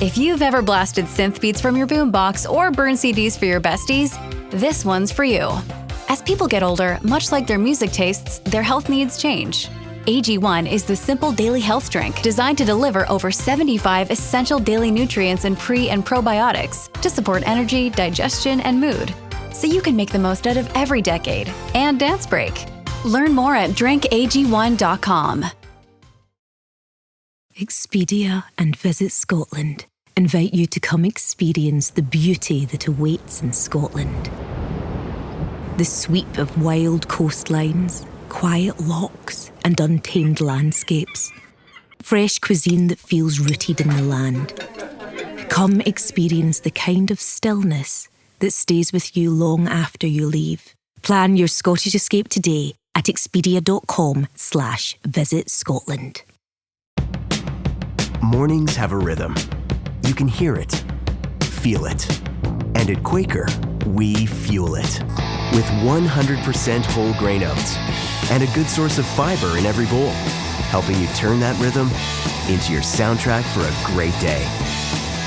If you've ever blasted synth beats from your boombox or burned CDs for your besties, this one's for you. As people get older, much like their music tastes, their health needs change. AG1 is the simple daily health drink designed to deliver over 75 essential daily nutrients and pre- and probiotics to support energy, digestion, and mood, so you can make the most out of every decade and dance break. Learn more at drinkag1.com. Expedia and Visit Scotland invite you to come experience the beauty that awaits in Scotland. The sweep of wild coastlines, quiet lochs, and untamed landscapes. Fresh cuisine that feels rooted in the land. Come experience the kind of stillness that stays with you long after you leave. Plan your Scottish escape today at expedia.com/Visit Scotland. Mornings have a rhythm. You can hear it, feel it. And at Quaker, we fuel it. With 100% whole grain oats and a good source of fiber in every bowl, helping you turn that rhythm into your soundtrack for a great day.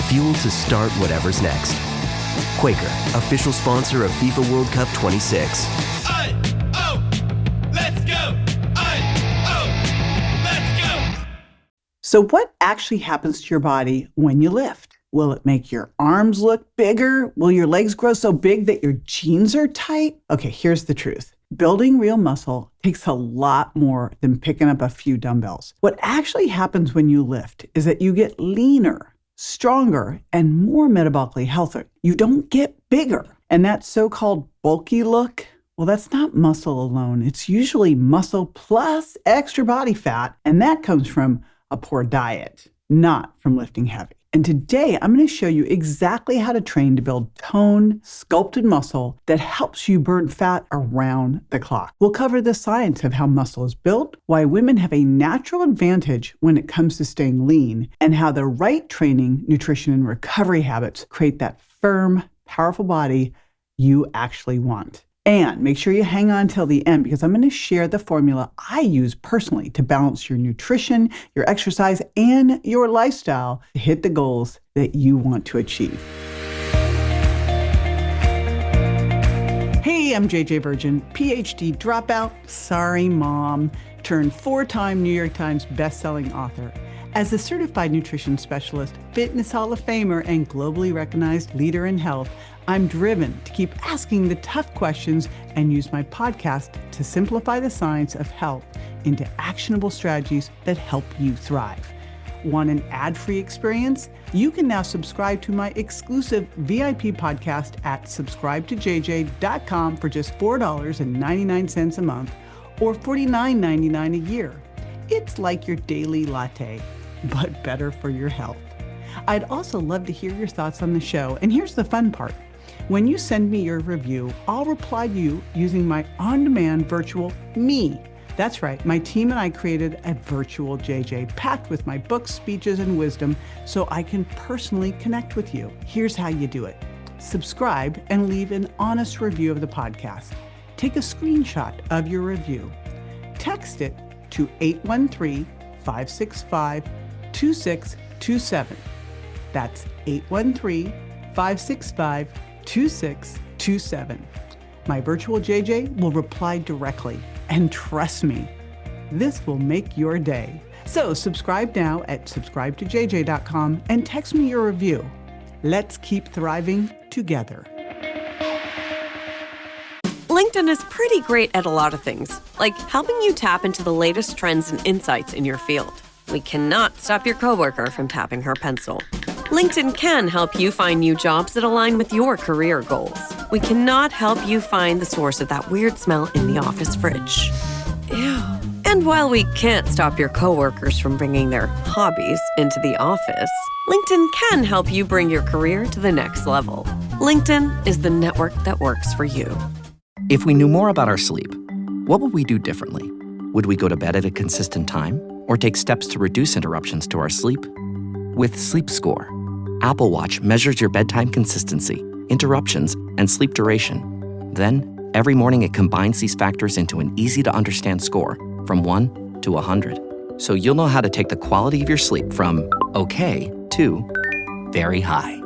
Fuel to start whatever's next. Quaker, official sponsor of FIFA World Cup 26. So what actually happens to your body when you lift? Will it make your arms look bigger? Will your legs grow so big that your jeans are tight? Okay, here's the truth. Building real muscle takes a lot more than picking up a few dumbbells. What actually happens when you lift is that you get leaner, stronger, and more metabolically healthy. You don't get bigger. And that so-called bulky look, well, that's not muscle alone. It's usually muscle plus extra body fat, and that comes from a poor diet, not from lifting heavy. And today I'm going to show you exactly how to train to build toned, sculpted muscle that helps you burn fat around the clock. We'll cover the science of how muscle is built, why women have a natural advantage when it comes to staying lean, and how the right training, nutrition, and recovery habits create that firm, powerful body you actually want. And make sure you hang on till the end, because I'm going to share the formula I use personally to balance your nutrition, your exercise, and your lifestyle to hit the goals that you want to achieve. Hey, I'm JJ Virgin, PhD dropout, sorry mom, turned 4-time New York Times bestselling author. As a certified nutrition specialist, fitness Hall of Famer, and globally recognized leader in health, I'm driven to keep asking the tough questions and use my podcast to simplify the science of health into actionable strategies that help you thrive. Want an ad-free experience? You can now subscribe to my exclusive VIP podcast at subscribetojj.com for just $4.99 a month or $49.99 a year. It's like your daily latte, but better for your health. I'd also love to hear your thoughts on the show. And here's the fun part. When you send me your review, I'll reply to you using my on-demand virtual me. That's right, my team and I created a virtual JJ packed with my books, speeches, and wisdom so I can personally connect with you. Here's how you do it. Subscribe and leave an honest review of the podcast. Take a screenshot of your review. Text it to 813-565-2627. That's 813-565-2627. My virtual JJ will reply directly. And trust me, this will make your day. So subscribe now at subscribetojj.com and text me your review. Let's keep thriving together. LinkedIn is pretty great at a lot of things, like helping you tap into the latest trends and insights in your field. We cannot stop your coworker from tapping her pencil. LinkedIn can help you find new jobs that align with your career goals. We cannot help you find the source of that weird smell in the office fridge. Ew. And while we can't stop your coworkers from bringing their hobbies into the office, LinkedIn can help you bring your career to the next level. LinkedIn is the network that works for you. If we knew more about our sleep, what would we do differently? Would we go to bed at a consistent time or take steps to reduce interruptions to our sleep? With Sleep Score, Apple Watch measures your bedtime consistency, interruptions, and sleep duration. Then, every morning it combines these factors into an easy-to-understand score from 1 to 100. So you'll know how to take the quality of your sleep from okay to very high.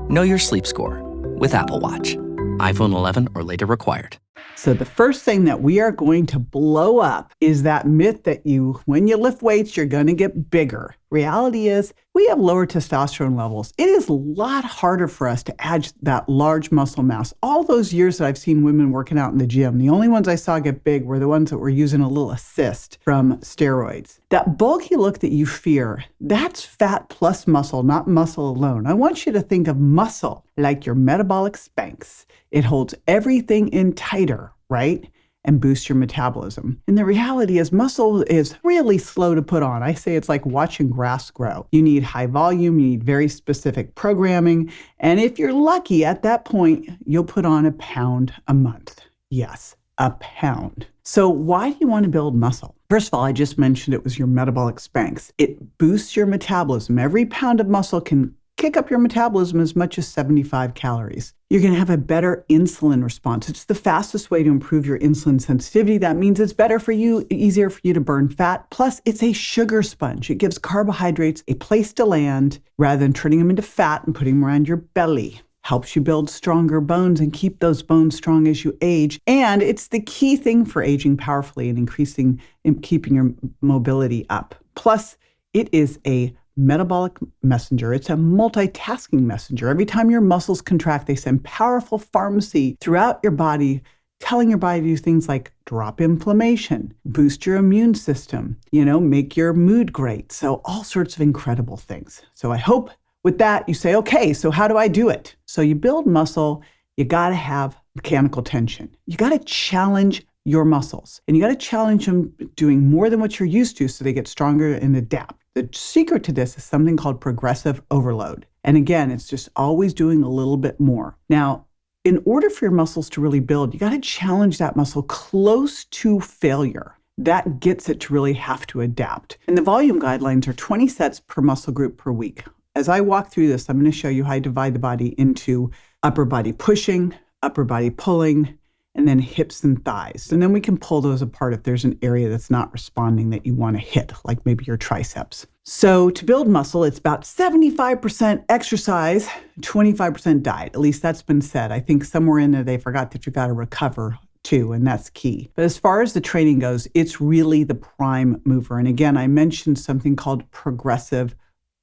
Know your sleep score with Apple Watch. iPhone 11 or later required. So the first thing that we are going to blow up is that myth that when you lift weights, you're going to get bigger. Reality is we have lower testosterone levels. It is a lot harder for us to add that large muscle mass. All those years that I've seen women working out in the gym, the only ones I saw get big were the ones that were using a little assist from steroids. That bulky look that you fear, that's fat plus muscle, not muscle alone. I want you to think of muscle like your metabolic Spanx. It holds everything in tighter, right? And boosts your metabolism. And the reality is muscle is really slow to put on. I say it's like watching grass grow. You need high volume, you need very specific programming. And if you're lucky at that point, you'll put on a pound a month. Yes, a pound. So why do you want to build muscle? First of all, I just mentioned it was your metabolic Spanx. It boosts your metabolism. Every pound of muscle can kick up your metabolism as much as 75 calories. You're going to have a better insulin response. It's the fastest way to improve your insulin sensitivity. That means it's better for you, easier for you to burn fat. Plus, it's a sugar sponge. It gives carbohydrates a place to land rather than turning them into fat and putting them around your belly. Helps you build stronger bones and keep those bones strong as you age. And it's the key thing for aging powerfully and increasing and keeping your mobility up. Plus, it is a metabolic messenger. It's a multitasking messenger. Every time your muscles contract, they send powerful pharmacy throughout your body, telling your body to do things like drop inflammation, boost your immune system, make your mood great. So all sorts of incredible things. So I hope with that you say, okay, so how do I do it? So you build muscle, you got to have mechanical tension. You got to challenge your muscles, and you got to challenge them doing more than what you're used to so they get stronger and adapt. The secret to this is something called progressive overload. And again, it's just always doing a little bit more. Now, in order for your muscles to really build, you got to challenge that muscle close to failure. That gets it to really have to adapt. And the volume guidelines are 20 sets per muscle group per week. As I walk through this, I'm going to show you how I divide the body into upper body pushing, upper body pulling, and then hips and thighs. And then we can pull those apart if there's an area that's not responding that you want to hit, like maybe your triceps. So to build muscle, it's about 75% exercise, 25% diet. At least that's been said. I think somewhere in there they forgot that you got to recover too, and that's key. But as far as the training goes, it's really the prime mover. And again, I mentioned something called progressive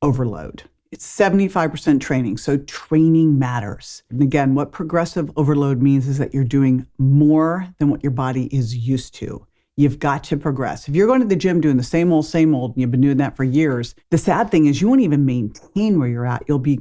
overload. It's 75% training, so training matters. And again, what progressive overload means is that you're doing more than what your body is used to. You've got to progress. If you're going to the gym doing the same old, and you've been doing that for years, the sad thing is you won't even maintain where you're at. You'll be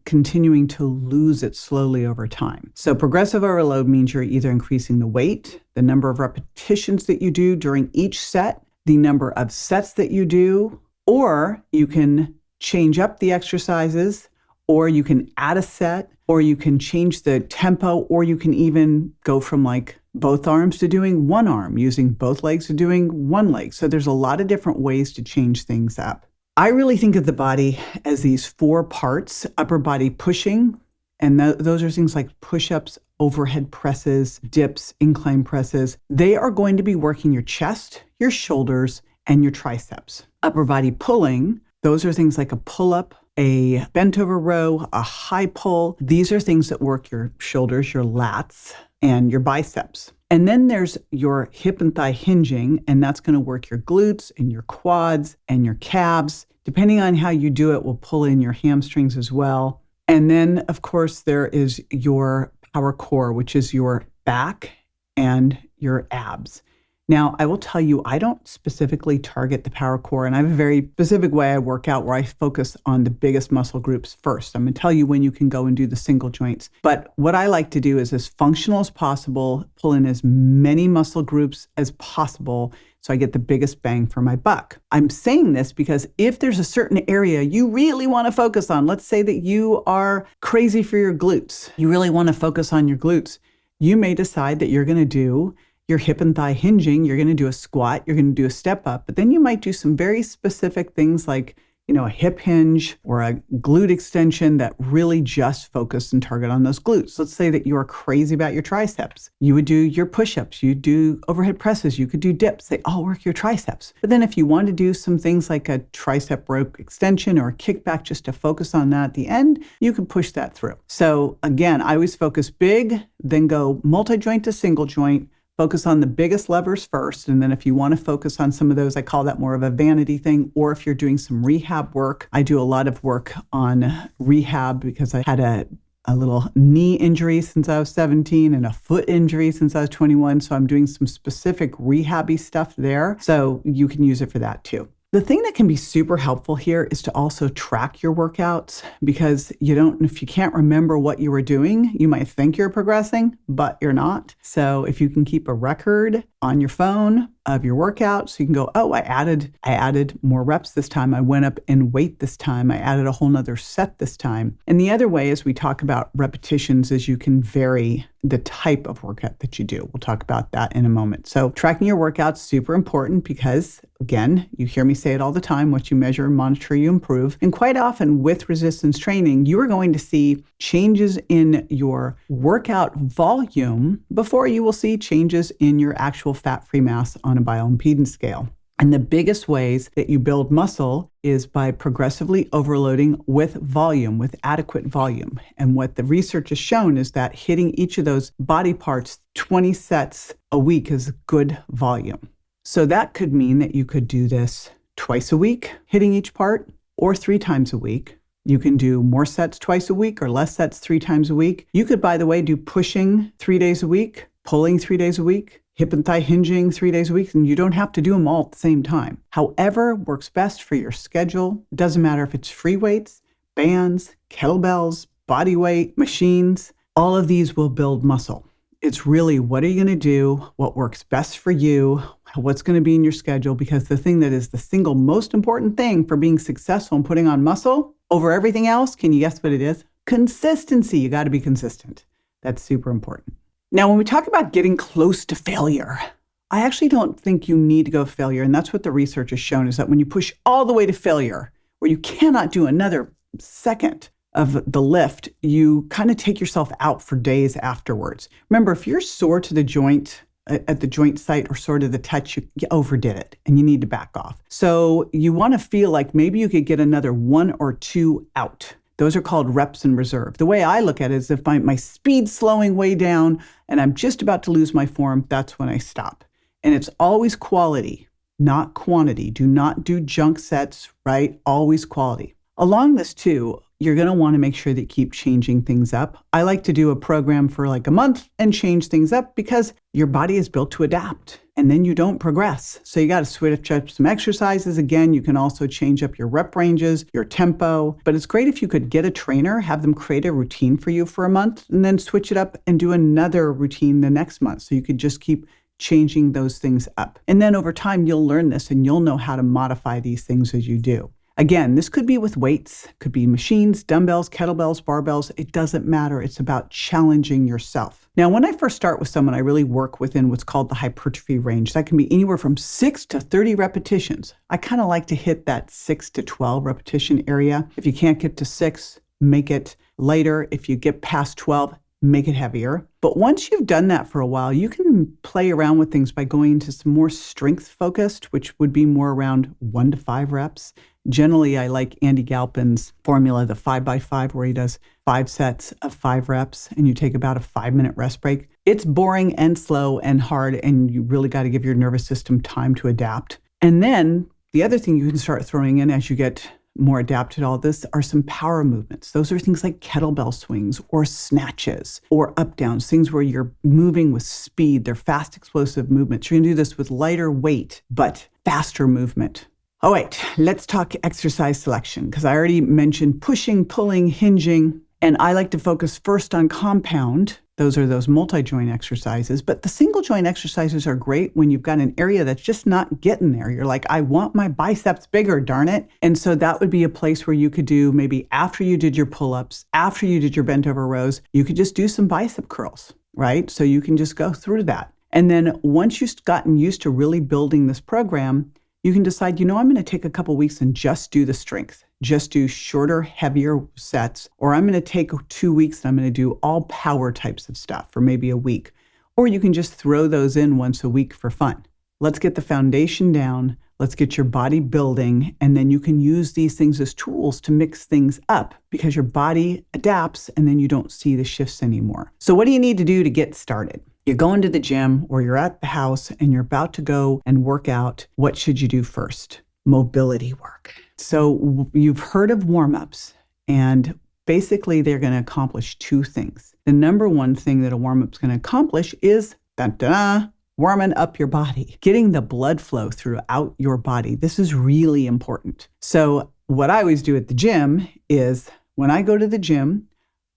continuing to lose it slowly over time. So progressive overload means you're either increasing the weight, the number of repetitions that you do during each set, the number of sets that you do, or you can change up the exercises, or you can add a set, or you can change the tempo, or you can even go from like both arms to doing one arm, using both legs to doing one leg. So there's a lot of different ways to change things up. I really think of the body as these 4 parts: upper body pushing, and those are things like push-ups, overhead presses, dips, incline presses. They are going to be working your chest, your shoulders, and your triceps. Upper body pulling, those are things like a pull-up, a bent over row, a high pull. These are things that work your shoulders, your lats, and your biceps. And then there's your hip and thigh hinging, and that's going to work your glutes and your quads and your calves. Depending on how you do it, will pull in your hamstrings as well. And then, of course, there is your power core, which is your back and your abs. Now, I will tell you, I don't specifically target the power core, and I have a very specific way I work out where I focus on the biggest muscle groups first. I'm going to tell you when you can go and do the single joints. But what I like to do is as functional as possible, pull in as many muscle groups as possible so I get the biggest bang for my buck. I'm saying this because if there's a certain area you really want to focus on, let's say that you are crazy for your glutes, you really want to focus on your glutes, you may decide that you're going to do your hip and thigh hinging, you're going to do a squat, you're going to do a step up, but then you might do some very specific things like a hip hinge or a glute extension that really just focus and target on those glutes. Let's say that you're crazy about your triceps. You would do your push-ups, you do overhead presses, you could do dips. They all work your triceps. But then if you want to do some things like a tricep rope extension or a kickback just to focus on that at the end, you can push that through. So again, I always focus big, then go multi-joint to single joint, focus on the biggest levers first. And then if you want to focus on some of those, I call that more of a vanity thing. Or if you're doing some rehab work, I do a lot of work on rehab because I had a little knee injury since I was 17 and a foot injury since I was 21. So I'm doing some specific rehab-y stuff there. So you can use it for that too. The thing that can be super helpful here is to also track your workouts, because if you can't remember what you were doing, you might think you're progressing, but you're not. So if you can keep a record on your phone of your workouts, so you can go, oh, I added more reps this time. I went up in weight this time. I added a whole nother set this time. And the other way, as we talk about repetitions, is you can vary the type of workout that you do. We'll talk about that in a moment. So tracking your workouts, super important because, again, you hear me say it all the time, what you measure and monitor, you improve. And quite often with resistance training, you are going to see changes in your workout volume before you will see changes in your actual fat-free mass on a bioimpedance scale. And the biggest ways that you build muscle is by progressively overloading with volume, with adequate volume. And what the research has shown is that hitting each of those body parts 20 sets a week is good volume. So that could mean that you could do this twice a week, hitting each part, or 3 times a week. You can do more sets twice a week or less sets 3 times a week. You could, by the way, do pushing 3 days a week, pulling 3 days a week, hip and thigh hinging 3 days a week, and you don't have to do them all at the same time. However works best for your schedule. It doesn't matter if it's free weights, bands, kettlebells, body weight, machines. All of these will build muscle. It's really, what are you going to do? What works best for you? What's going to be in your schedule? Because the thing that is the single most important thing for being successful and putting on muscle over everything else, can you guess what it is? Consistency. You got to be consistent. That's super important. Now, when we talk about getting close to failure, I actually don't think you need to go failure. And that's what the research has shown, is that when you push all the way to failure, where you cannot do another second of the lift, you kind of take yourself out for days afterwards. Remember, if you're sore to the joint, at the joint site, or sore to the touch, you overdid it and you need to back off. So you want to feel like maybe you could get another 1 or 2 out. Those are called reps in reserve. The way I look at it is if my speed's slowing way down and I'm just about to lose my form, that's when I stop. And it's always quality, not quantity. Do not do junk sets, right? Always quality. Along this too, you're going to want to make sure that you keep changing things up. I like to do a program for like a month and change things up because your body is built to adapt. And then you don't progress. So you got to switch up some exercises. Again, you can also change up your rep ranges, your tempo. But it's great if you could get a trainer, have them create a routine for you for a month, and then switch it up and do another routine the next month. So you could just keep changing those things up. And then over time, you'll learn this and you'll know how to modify these things as you do. Again, this could be with weights, could be machines, dumbbells, kettlebells, barbells. It doesn't matter. It's about challenging yourself. Now, when I first start with someone, I really work within what's called the hypertrophy range. That can be anywhere from 6 to 30 repetitions. I kind of like to hit that 6 to 12 repetition area. If you can't get to 6, make it lighter. If you get past 12, make it heavier. But once you've done that for a while, you can play around with things by going into some more strength focused, which would be more around 1 to 5 reps. Generally, I like Andy Galpin's formula, the 5x5, where he does 5 sets of 5 reps and you take about a 5-minute rest break. It's boring and slow and hard, and you really got to give your nervous system time to adapt. And then the other thing you can start throwing in as you get more adapted to all this are some power movements. Those are things like kettlebell swings or snatches or up downs, things where you're moving with speed. They're fast, explosive movements. You're going to do this with lighter weight, but faster movement. All right, let's talk exercise selection, because I already mentioned pushing, pulling, hinging, and I like to focus first on compound. Those are those multi-joint exercises, but the single joint exercises are great when you've got an area that's just not getting there. You're like, I want my biceps bigger, darn it. And so that would be a place where you could do, maybe after you did your pull-ups, after you did your bent over rows, you could just do some bicep curls, right? So you can just go through that. And then once you've gotten used to really building this program, you can decide, I'm going to take a couple weeks and just do the strength, just do shorter, heavier sets, or I'm going to take 2 weeks and I'm going to do all power types of stuff for maybe a week. Or you can just throw those in once a week for fun. Let's get the foundation down. Let's get your body building. And then you can use these things as tools to mix things up because your body adapts and then you don't see the shifts anymore. So what do you need to do to get started? You're going to the gym or you're at the house and you're about to go and work out. What should you do first? Mobility work. So you've heard of warm-ups, and basically they're going to accomplish 2 things. The number one thing that a warm-up's going to accomplish is warming up your body, getting the blood flow throughout your body. This is really important. So what I always do at the gym is when I go to the gym,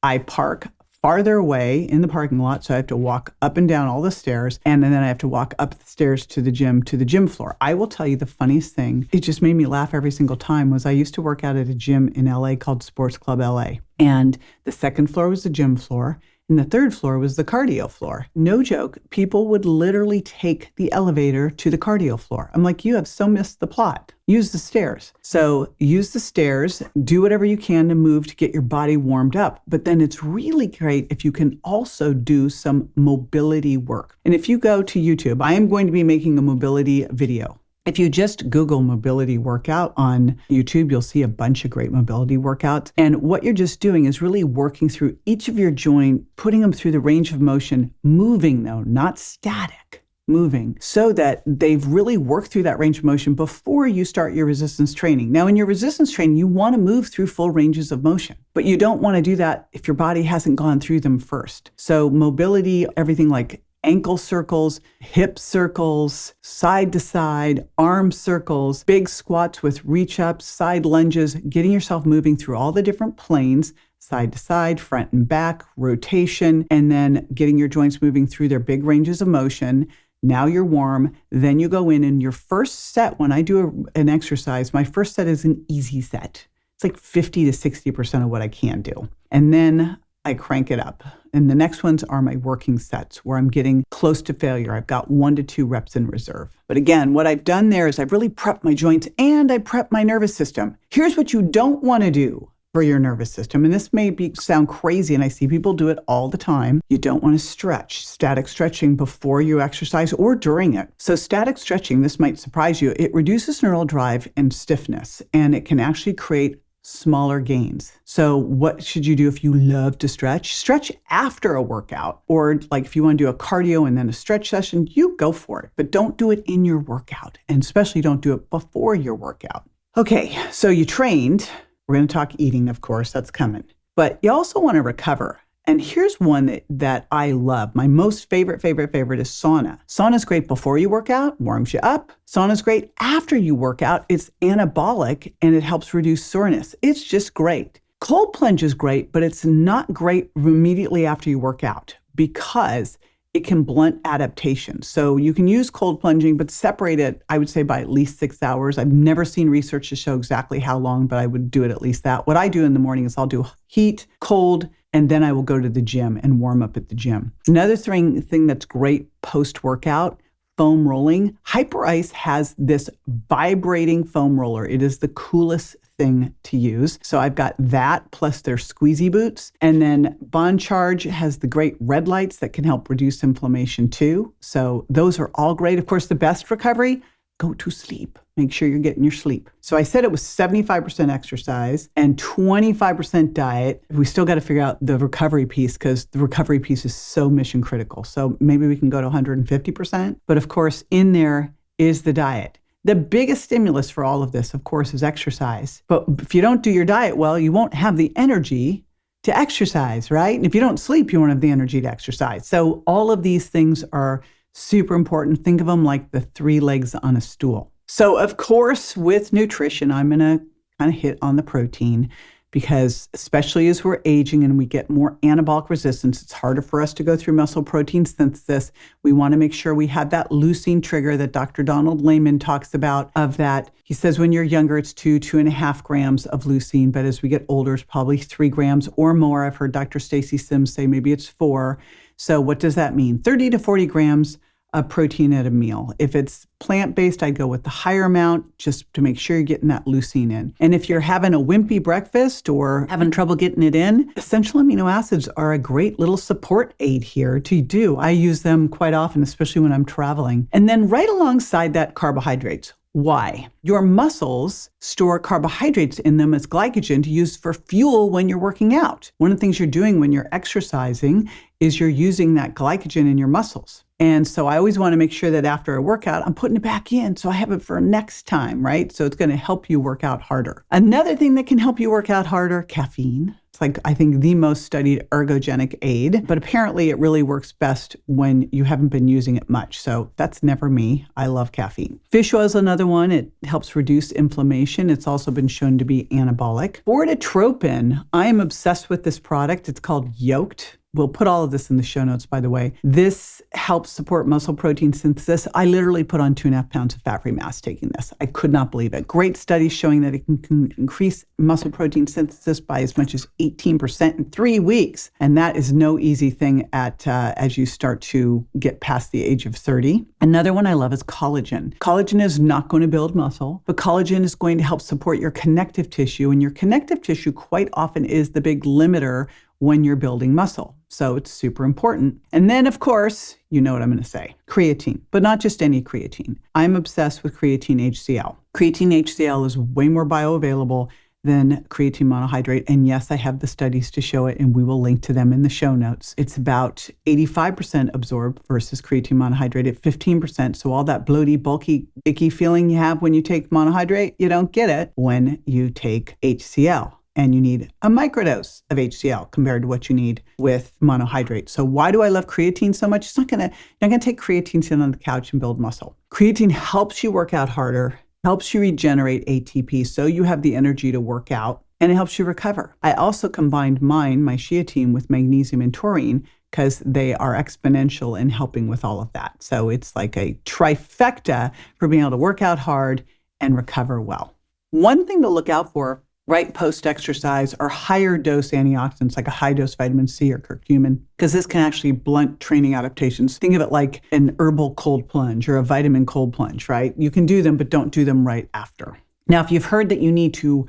I park farther away in the parking lot. So I have to walk up and down all the stairs. And then I have to walk up the stairs to the gym floor. I will tell you the funniest thing, it just made me laugh every single time, was I used to work out at a gym in LA called Sports Club LA. And the second floor was the gym floor. And the third floor was the cardio floor. No joke, people would literally take the elevator to the cardio floor. I'm like, you have so missed the plot. Use the stairs. So use the stairs, do whatever you can to move to get your body warmed up. But then it's really great if you can also do some mobility work. And if you go to YouTube, I am going to be making a mobility video. If you just Google mobility workout on YouTube, you'll see a bunch of great mobility workouts. And what you're just doing is really working through each of your joint, putting them through the range of motion, moving though, not static, moving, so that they've really worked through that range of motion before you start your resistance training. Now, in your resistance training, you want to move through full ranges of motion, but you don't want to do that if your body hasn't gone through them first. So mobility, everything like ankle circles, hip circles, side to side, arm circles, big squats with reach ups, side lunges, getting yourself moving through all the different planes, side to side, front and back, rotation, and then getting your joints moving through their big ranges of motion. Now you're warm. Then you go in and your first set, when I do an exercise, my first set is an easy set. It's like 50 to 60% of what I can do. And then I crank it up. And the next ones are my working sets where I'm getting close to failure. I've got 1 to 2 reps in reserve. But again, what I've done there is I've really prepped my joints and I prepped my nervous system. Here's what you don't want to do for your nervous system. And this may sound crazy, and I see people do it all the time. You don't want to stretch, static stretching before you exercise or during it. So static stretching, this might surprise you, it reduces neural drive and stiffness, and it can actually create smaller gains. So what should you do if you love to stretch? Stretch after a workout, or like if you want to do a cardio and then a stretch session, you go for it, but don't do it in your workout, and especially don't do it before your workout. Okay, so you trained. We're going to talk eating, of course, that's coming, but you also want to recover. And here's one that I love. My most favorite is sauna. Sauna's great before you work out, warms you up. Sauna's great after you work out. It's anabolic and it helps reduce soreness. It's just great. Cold plunge is great, but it's not great immediately after you work out because it can blunt adaptation. So you can use cold plunging, but separate it, I would say, by at least 6 hours. I've never seen research to show exactly how long, but I would do it at least that. What I do in the morning is I'll do heat, cold, and then I will go to the gym and warm up at the gym. Another thing that's great post-workout, foam rolling. Hyperice has this vibrating foam roller. It is the coolest thing to use. So I've got that plus their squeezy boots. And then Bond Charge has the great red lights that can help reduce inflammation too. So those are all great. Of course, the best recovery, go to sleep. Make sure you're getting your sleep. So I said it was 75% exercise and 25% diet. We still got to figure out the recovery piece because the recovery piece is so mission critical. So maybe we can go to 150%. But of course, in there is the diet. The biggest stimulus for all of this, of course, is exercise. But if you don't do your diet well, you won't have the energy to exercise, right? And if you don't sleep, you won't have the energy to exercise. So all of these things are super important. Think of them like the 3 legs on a stool. So of course, with nutrition, I'm going to kind of hit on the protein because especially as we're aging and we get more anabolic resistance, it's harder for us to go through muscle protein synthesis. We want to make sure we have that leucine trigger that Dr. Donald Layman talks about of that. He says when you're younger, it's 2.5 grams of leucine, but as we get older, it's probably 3 grams or more. I've heard Dr. Stacy Sims say maybe it's 4. So what does that mean? 30 to 40 grams of protein at a meal. If it's plant-based, I go with the higher amount just to make sure you're getting that leucine in. And if you're having a wimpy breakfast or having trouble getting it in, essential amino acids are a great little support aid here to do. I use them quite often, especially when I'm traveling. And then right alongside that, carbohydrates. Why? Your muscles store carbohydrates in them as glycogen to use for fuel when you're working out. One of the things you're doing when you're exercising is you're using that glycogen in your muscles. And so I always want to make sure that after a workout, I'm putting it back in so I have it for next time, right? So it's going to help you work out harder. Another thing that can help you work out harder, caffeine. It's like, I think, the most studied ergogenic aid, but apparently it really works best when you haven't been using it much. So that's never me. I love caffeine. Fish oil is another one. It helps reduce inflammation. It's also been shown to be anabolic. Fortitropin, I am obsessed with this product. It's called Yoked. We'll put all of this in the show notes, by the way. This helps support muscle protein synthesis. I literally put on 2.5 pounds of fat-free mass taking this. I could not believe it. Great studies showing that it can increase muscle protein synthesis by as much as 18% in 3 weeks. And that is no easy thing as you start to get past the age of 30. Another one I love is collagen. Collagen is not going to build muscle, but collagen is going to help support your connective tissue. And your connective tissue quite often is the big limiter when you're building muscle. So it's super important. And then, of course, you know what I'm going to say, creatine, but not just any creatine. I'm obsessed with creatine HCl. Creatine HCl is way more bioavailable than creatine monohydrate. And yes, I have the studies to show it, and we will link to them in the show notes. It's about 85% absorbed versus creatine monohydrate at 15%. So all that bloaty, bulky, icky feeling you have when you take monohydrate, you don't get it when you take HCl. And you need a microdose of HCl compared to what you need with monohydrate. So why do I love creatine so much? You're not gonna take creatine, sit on the couch and build muscle. Creatine helps you work out harder, helps you regenerate ATP so you have the energy to work out, and it helps you recover. I also combined my shea team with magnesium and taurine because they are exponential in helping with all of that. So it's like a trifecta for being able to work out hard and recover well. One thing to look out for right post-exercise are higher dose antioxidants, like a high dose vitamin C or curcumin, because this can actually blunt training adaptations. Think of it like an herbal cold plunge or a vitamin cold plunge, right? You can do them, but don't do them right after. Now, if you've heard that you need to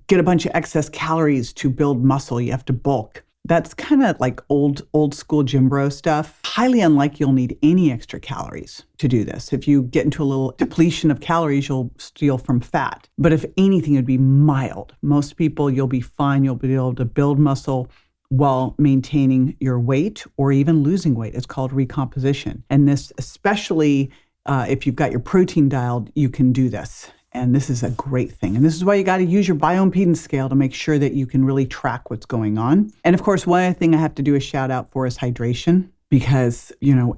get a bunch of excess calories to build muscle, you have to bulk. That's kind of like old school gym bro stuff. Highly unlikely you'll need any extra calories to do this. If you get into a little depletion of calories, you'll steal from fat. But if anything, it'd be mild. Most people, you'll be fine. You'll be able to build muscle while maintaining your weight or even losing weight. It's called recomposition. And this, especially if you've got your protein dialed, you can do this. And this is a great thing. And this is why you got to use your bioimpedance scale to make sure that you can really track what's going on. And of course, one other thing I have to do a shout out for is hydration. Because,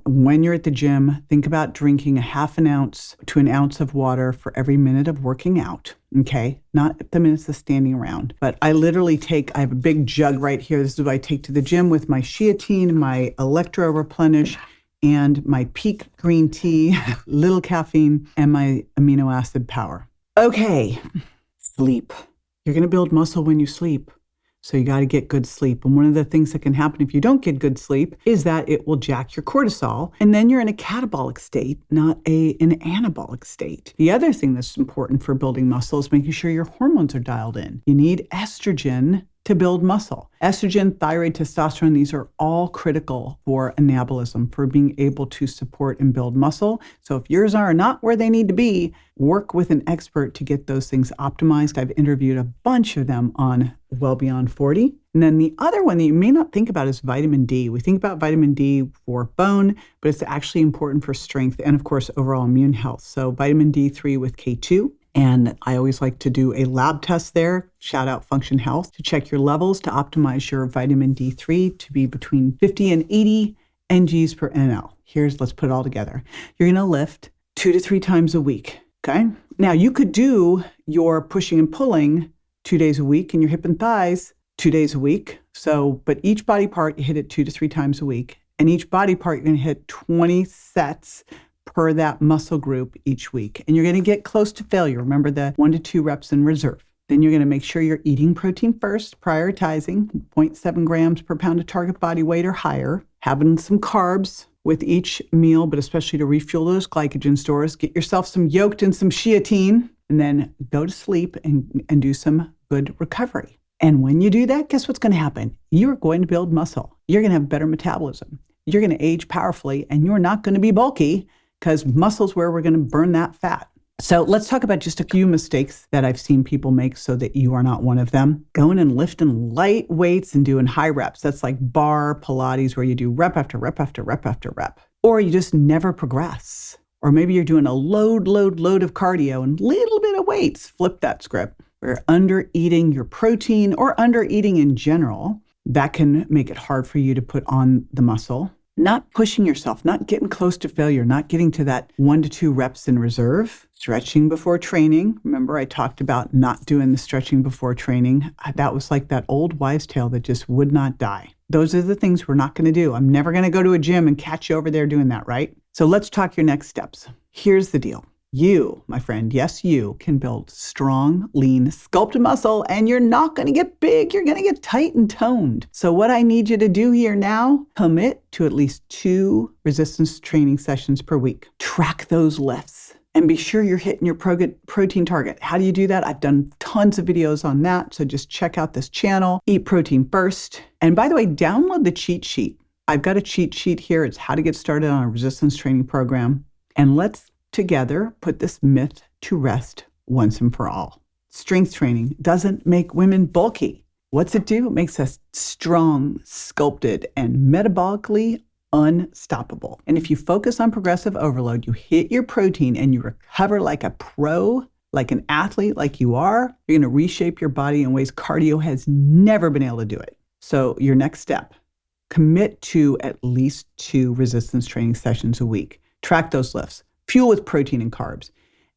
when you're at the gym, think about drinking 1/2 ounce to 1 ounce of water for every minute of working out. Okay? Not the minutes of standing around. But I literally I have a big jug right here. This is what I take to the gym with my sheatine, my Electro Replenish, and my Peak green tea, little caffeine, and my amino acid power. Okay, sleep. You're going to build muscle when you sleep. So you got to get good sleep. And one of the things that can happen if you don't get good sleep is that it will jack your cortisol. And then you're in a catabolic state, not an anabolic state. The other thing that's important for building muscle is making sure your hormones are dialed in. You need estrogen to build muscle. Estrogen, thyroid, testosterone, these are all critical for anabolism, for being able to support and build muscle. So if yours are not where they need to be, work with an expert to get those things optimized. I've interviewed a bunch of them on Well Beyond 40. And then the other one that you may not think about is vitamin D. We think about vitamin D for bone, but it's actually important for strength and, of course, overall immune health. So vitamin D3 with K2. And I always like to do a lab test there, shout out Function Health, to check your levels to optimize your vitamin D3 to be between 50 and 80 NGs per NL. Let's put it all together. You're going to lift 2 to 3 times a week, okay? Now, you could do your pushing and pulling 2 days a week and your hip and thighs 2 days a week. But each body part, you hit it 2 to 3 times a week. And each body part, you're going to hit 20 sets per that muscle group each week. And you're going to get close to failure. Remember the 1 to 2 reps in reserve. Then you're going to make sure you're eating protein first, prioritizing 0.7 grams per pound of target body weight or higher, having some carbs with each meal, but especially to refuel those glycogen stores. Get yourself some yolk and some sheatine, and then go to sleep and do some good recovery. And when you do that, guess what's going to happen? You're going to build muscle. You're going to have better metabolism. You're going to age powerfully, and you're not going to be bulky because muscle's where we're going to burn that fat. So let's talk about just a few mistakes that I've seen people make so that you are not one of them. Going and lifting light weights and doing high reps. That's like bar Pilates where you do rep after rep after rep after rep. Or you just never progress. Or maybe you're doing a load of cardio and little bit of weights. Flip that script. Or under eating your protein or under eating in general. That can make it hard for you to put on the muscle. Not pushing yourself, not getting close to failure, not getting to that 1 to 2 reps in reserve. Stretching before training. Remember, I talked about not doing the stretching before training. That was like that old wives' tale that just would not die. Those are the things we're not going to do. I'm never going to go to a gym and catch you over there doing that, right? So let's talk your next steps. Here's the deal. You, my friend, yes, you can build strong, lean, sculpted muscle, and you're not going to get big. You're going to get tight and toned. So what I need you to do here now, commit to at least 2 resistance training sessions per week. Track those lifts and be sure you're hitting your protein target. How do you do that? I've done tons of videos on that. So just check out this channel, Eat Protein First. And by the way, download the cheat sheet. I've got a cheat sheet here. It's how to get started on a resistance training program. And let's together put this myth to rest once and for all. Strength training doesn't make women bulky. What's it do? It makes us strong, sculpted, and metabolically unstoppable. And if you focus on progressive overload, you hit your protein and you recover like a pro, like an athlete, like you are, you're going to reshape your body in ways cardio has never been able to do it. So your next step, commit to at least 2 resistance training sessions a week. Track those lifts. Fuel with protein and carbs.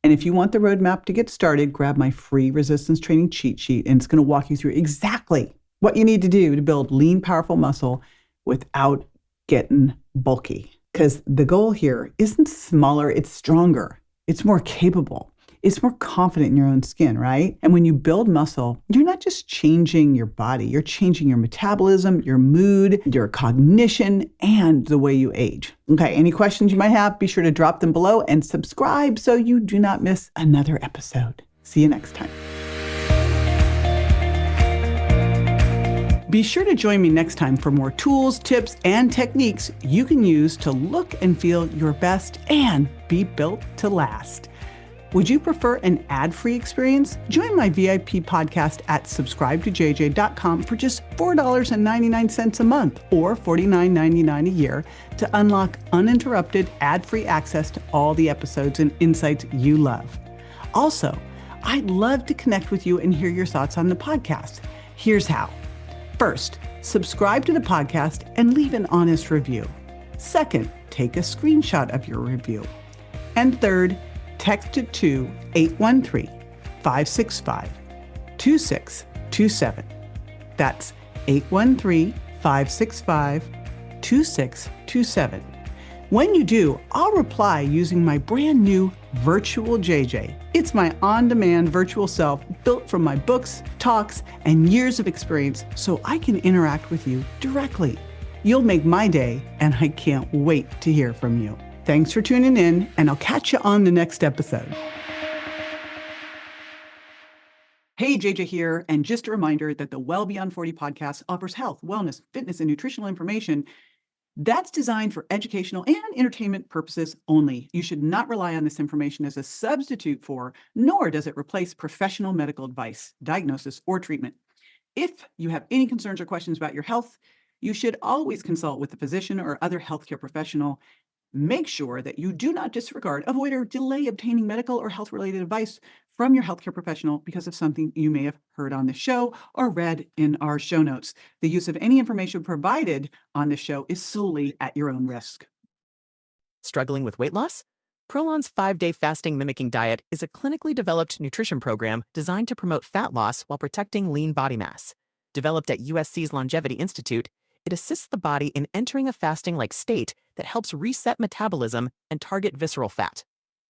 And if you want the roadmap to get started, grab my free resistance training cheat sheet, and it's going to walk you through exactly what you need to do to build lean, powerful muscle without getting bulky. Because the goal here isn't smaller, it's stronger. It's more capable. It's more confident in your own skin, right? And when you build muscle, you're not just changing your body, you're changing your metabolism, your mood, your cognition, and the way you age. Okay, any questions you might have, be sure to drop them below and subscribe so you do not miss another episode. See you next time. Be sure to join me next time for more tools, tips, and techniques you can use to look and feel your best and be built to last. Would you prefer an ad-free experience? Join my VIP podcast at subscribetojj.com for just $4.99 a month or $49.99 a year to unlock uninterrupted ad-free access to all the episodes and insights you love. Also, I'd love to connect with you and hear your thoughts on the podcast. Here's how. First, subscribe to the podcast and leave an honest review. Second, take a screenshot of your review. And third, text it to 813-565-2627. That's 813-565-2627. When you do, I'll reply using my brand new Virtual JJ. It's my on-demand virtual self built from my books, talks, and years of experience so I can interact with you directly. You'll make my day, and I can't wait to hear from you. Thanks for tuning in, and I'll catch you on the next episode. Hey, JJ here, and just a reminder that the Well Beyond 40 podcast offers health, wellness, fitness, and nutritional information that's designed for educational and entertainment purposes only. You should not rely on this information as a substitute for, nor does it replace professional medical advice, diagnosis, or treatment. If you have any concerns or questions about your health, you should always consult with a physician or other healthcare professional. Make sure that you do not disregard, avoid, or delay obtaining medical or health-related advice from your healthcare professional because of something you may have heard on the show or read in our show notes. The use of any information provided on the show is solely at your own risk. Struggling with weight loss? Prolon's 5-day fasting mimicking diet is a clinically developed nutrition program designed to promote fat loss while protecting lean body mass. Developed at USC's Longevity Institute, it assists the body in entering a fasting-like state that helps reset metabolism and target visceral fat.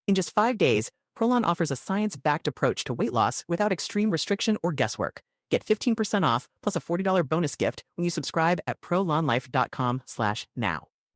In just 5 days, Prolon offers a science-backed approach to weight loss without extreme restriction or guesswork. Get 15% off plus a $40 bonus gift when you subscribe at prolonlife.com/now.